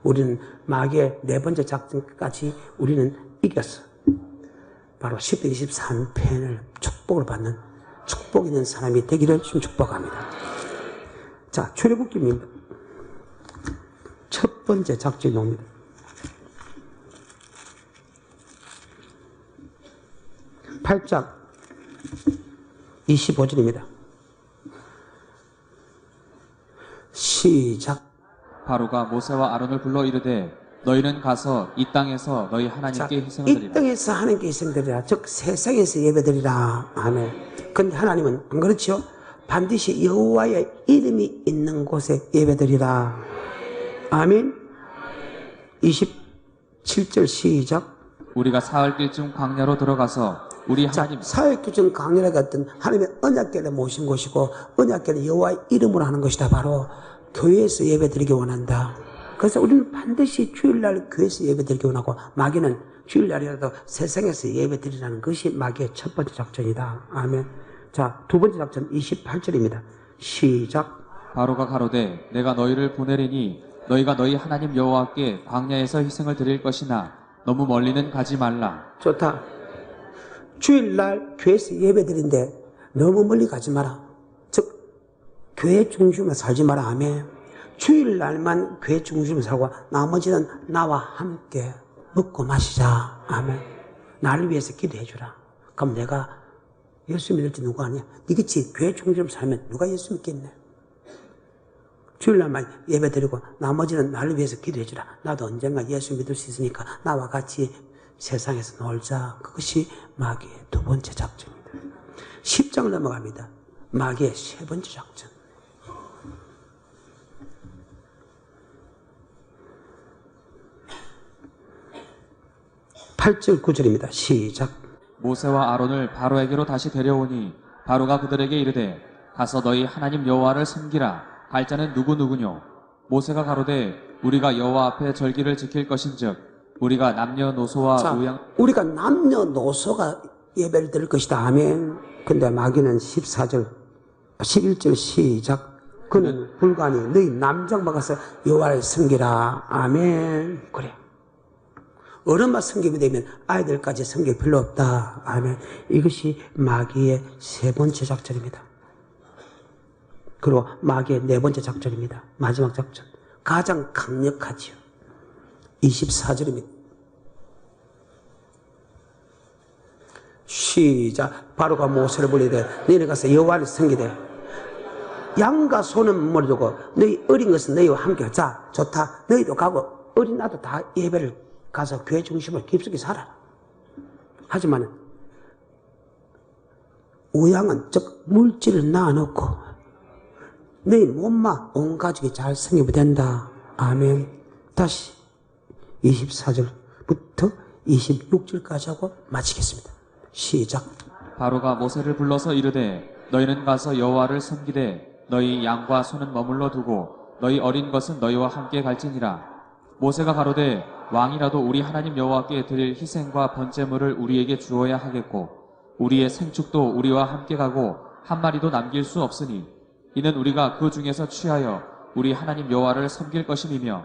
우리는 마귀의 네 번째 작전까지 우리는 이겼어. 바로 10편 23편을 축복을 받는 축복 있는 사람이 되기를 지금 축복합니다. 자, 출애굽기입니다. 첫 번째 작전이 옵니다. 팔장 25절입니다. 시작. 바로가 모세와 아론을 불러 이르되 너희는 가서 이 땅에서 너희 하나님께 희생을 이 드리라. 땅에서 하나님께 희생드리라. 즉 세상에서 예배드리라. 아멘. 근데 하나님은 안 그렇죠? 반드시 여호와의 이름이 있는 곳에 예배드리라. 아멘. 27절 시작. 우리가 사흘길쯤 광야로 들어가서 우리 하나님 사회규정 강렬하게 같은 하나님의 언약궤를 모신 곳이고 언약궤는 여호와의 이름으로 하는 것이다. 바로 교회에서 예배드리기 원한다. 그래서 우리는 반드시 주일날 교회에서 예배드리기 원하고 마귀는 주일날이라도 세상에서 예배드리라는 것이 마귀의 첫 번째 작전이다. 아멘. 자, 두 번째 작전 28절입니다. 시작. 바로가 가로되 내가 너희를 보내리니 너희가 너희 하나님 여호와께 광야에서 희생을 드릴 것이나 너무 멀리는 가지 말라. 좋다. 주일날 교회에서 예배드린데 너무 멀리 가지 마라. 즉 교회 중심으로 살지 마라. 아멘. 주일날만 교회 중심으로 살고 나머지는 나와 함께 먹고 마시자. 아멘. 나를 위해서 기도해 주라. 그럼 내가 예수 믿을지 누가 아니야? 니같이 교회 중심으로 살면 누가 예수 믿겠네? 주일날만 예배드리고 나머지는 나를 위해서 기도해 주라. 나도 언젠가 예수 믿을 수 있으니까 나와 같이 세상에서 놀자. 그것이 마귀의 두 번째 작전입니다. 10장 넘어갑니다. 마귀의 세 번째 작전. 팔절 9절입니다. 시작. 모세와 아론을 바로에게로 다시 데려오니 바로가 그들에게 이르되 가서 너희 하나님 여호와를 섬기라. 갈 자는 누구누구뇨? 모세가 가로되 우리가 여호와 앞에 절기를 지킬 것인즉 우리가 남녀노소와 자, 우양 우리가 남녀노소가 예배를 드릴 것이다. 아멘. 근데 마귀는 14절, 11절 시작. 그는 불가니 너희 남장만 가서 여호와를 섬기라. 아멘. 그래. 어른만 섬기게 되면 아이들까지 섬길 필요 없다. 아멘. 이것이 마귀의 세 번째 작전입니다. 그리고 마귀의 네 번째 작전입니다. 마지막 작전. 가장 강력하지요. 24절입니다. 시작. 바로가 모세를 불리되 너희는 가서 여호와를 섬기되 양과 소는 물어두고 너희 어린 것은 너희와 함께 하자. 좋다. 너희도 가고 어린 나도 다 예배를 가서 교회 중심으로 깊숙이 살아. 하지만 우양은 즉 물질을 낳아놓고 너희 몸만 온 가족이 잘 섬기면 된다. 아멘. 다시 24절부터 26절까지 하고 마치겠습니다. 시작. 바로가 모세를 불러서 이르되 너희는 가서 여호와를 섬기되 너희 양과 소는 머물러 두고 너희 어린 것은 너희와 함께 갈지니라. 모세가 가로되 왕이라도 우리 하나님 여호와께 드릴 희생과 번제물을 우리에게 주어야 하겠고 우리의 생축도 우리와 함께 가고 한 마리도 남길 수 없으니 이는 우리가 그 중에서 취하여 우리 하나님 여호와를 섬길 것임이며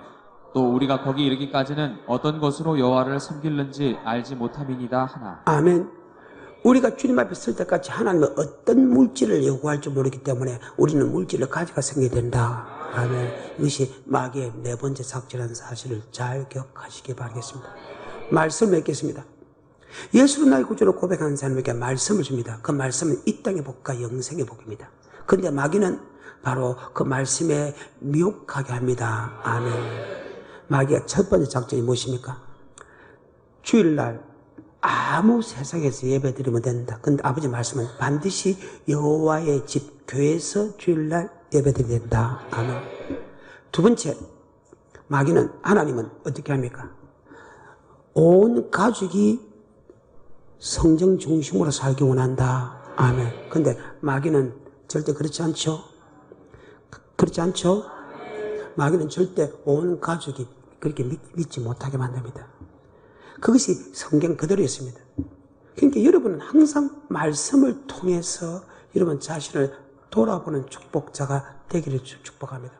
또 우리가 거기 이르기까지는 어떤 것으로 여호와를 섬길는지 알지 못함이니이다 하나. 아멘. 우리가 주님 앞에 설 때까지 하나님은 어떤 물질을 요구할지 모르기 때문에 우리는 물질을 가져가 섬겨야 된다. 아멘. 이것이 마귀의 네 번째 작전이라는 사실을 잘 기억하시기 바라겠습니다. 말씀을 맺겠습니다. 예수를 나의 구주로 고백하는 사람에게 말씀을 줍니다. 그 말씀은 이 땅의 복과 영생의 복입니다. 그런데 마귀는 바로 그 말씀에 미혹하게 합니다. 아멘. 마귀의 첫 번째 작전이 무엇입니까? 주일날 아무 세상에서 예배 드리면 된다. 근데 아버지 말씀은 반드시 여호와의 집 교회에서 주일날 예배 드려야 된다. 아멘. 두 번째, 마귀는 하나님은 어떻게 합니까? 온 가족이 성경 중심으로 살기 원한다. 아멘. 근데 마귀는 절대 그렇지 않죠? 그렇지 않죠? 마귀는 절대 온 가족이 그렇게 믿지 못하게 만듭니다. 그것이 성경 그대로였습니다. 그러니까 여러분은 항상 말씀을 통해서 여러분 자신을 돌아보는 축복자가 되기를 축복합니다.